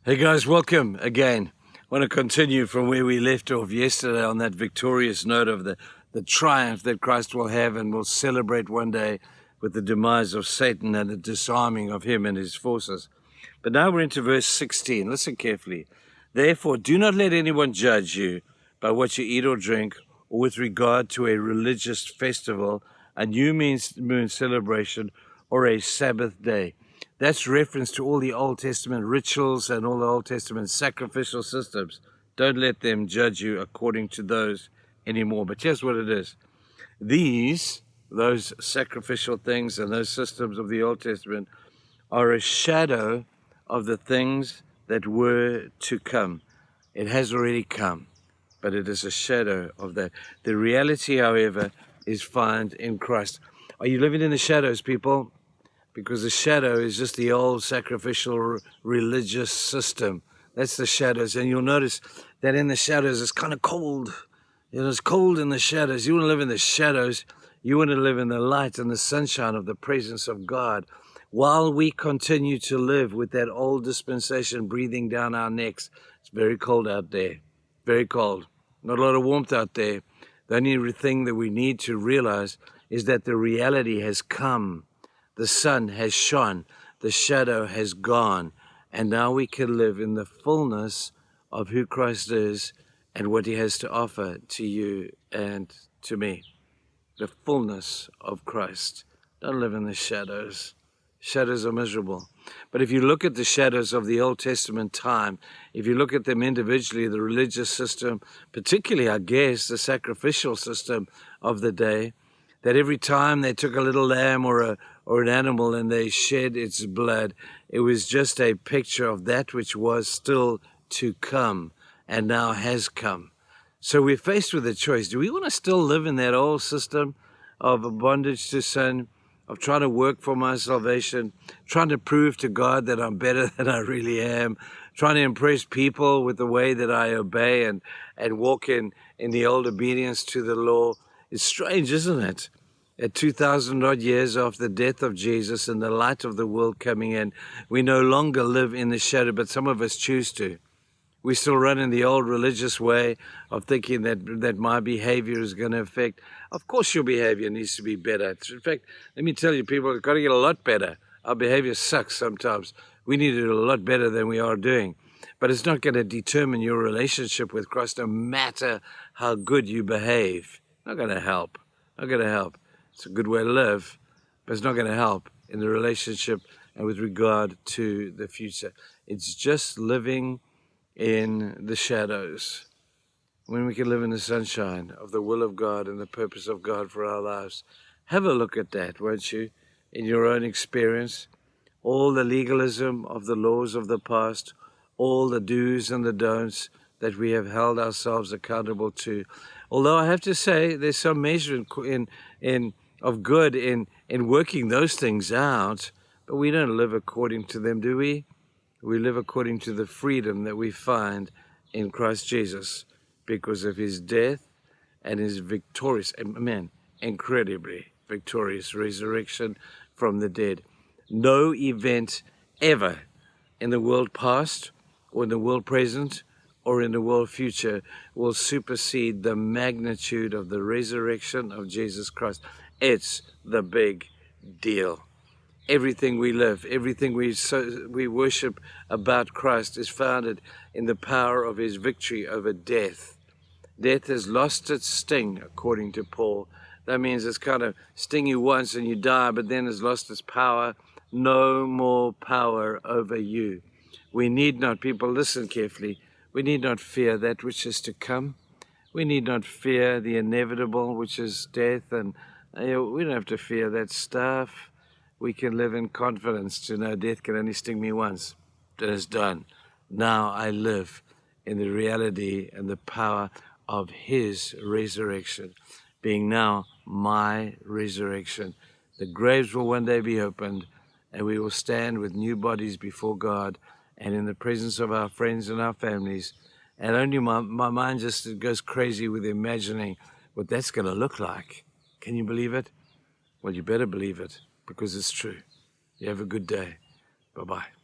Hey guys, welcome again. I want to continue from where we left off yesterday on that victorious note of the triumph that Christ will have and will celebrate one day with the demise of Satan and the disarming of him and his forces. But now we're into verse 16. Listen carefully. Therefore, do not let anyone judge you by what you eat or drink, or with regard to a religious festival, a new moon celebration, or a Sabbath day. That's reference to all the Old Testament rituals and all the Old Testament sacrificial systems. Don't let them judge you according to those anymore. But here's what it is. Those sacrificial things and those systems of the Old Testament are a shadow of the things that were to come. It has already come, but it is a shadow of that. The reality, however, is found in Christ. Are you living in the shadows, people? Because the shadow is just the old sacrificial religious system. That's the shadows. And you'll notice that in the shadows it's kind of cold. It's cold in the shadows. You want to live in the shadows. You want to live in the light and the sunshine of the presence of God. While we continue to live with that old dispensation breathing down our necks, it's very cold out there. Very cold. Not a lot of warmth out there. The only thing that we need to realize is that the reality has come. The sun has shone, the shadow has gone, and now we can live in the fullness of who Christ is and what he has to offer to you and to me. The fullness of Christ. Don't live in the shadows. Shadows are miserable. But if you look at the shadows of the Old Testament time, if you look at them individually, the religious system, particularly, I guess, the sacrificial system of the day, that every time they took a little lamb or an animal and they shed its blood, it was just a picture of that which was still to come and now has come. So we're faced with a choice. Do we want to still live in that old system of bondage to sin, of trying to work for my salvation, trying to prove to God that I'm better than I really am, trying to impress people with the way that I obey and walk in the old obedience to the law? It's strange, isn't it? At 2,000 odd years after the death of Jesus and the light of the world coming in, we no longer live in the shadow, but some of us choose to. We still run in the old religious way of thinking that my behavior is going to affect. Of course your behavior needs to be better. In fact, let me tell you, people, we've got to get a lot better. Our behavior sucks sometimes. We need to do a lot better than we are doing. But it's not going to determine your relationship with Christ, no matter how good you behave. Not going to help. Not going to help. It's a good way to live, but it's not going to help in the relationship and with regard to the future. It's just living in the shadows when we can live in the sunshine of the will of God and the purpose of God for our lives. Have a look at that, won't you, in your own experience. All the legalism of the laws of the past, all the do's and the don'ts that we have held ourselves accountable to. Although I have to say there's some measure of good in working those things out, but we don't live according to them, do we? We live according to the freedom that we find in Christ Jesus because of his death and his victorious, incredibly victorious resurrection from the dead. No event ever in the world past or in the world present or in the world future will supersede the magnitude of the resurrection of Jesus Christ. It's the big deal. Everything we live, everything we worship about Christ is founded in the power of his victory over death. Death has lost its sting, according to Paul. That means it's kind of sting you once and you die, but then it's lost its power. No more power over you. We need not, people, listen carefully, we need not fear that which is to come. We need not fear the inevitable, which is death, and we don't have to fear that stuff. We can live in confidence to know death can only sting me once. Then it's done. Now I live in the reality and the power of his resurrection, being now my resurrection. The graves will one day be opened, and we will stand with new bodies before God and in the presence of our friends and our families. And only my mind just goes crazy with imagining what that's going to look like. Can you believe it? Well, you better believe it, because it's true. You have a good day. Bye-bye.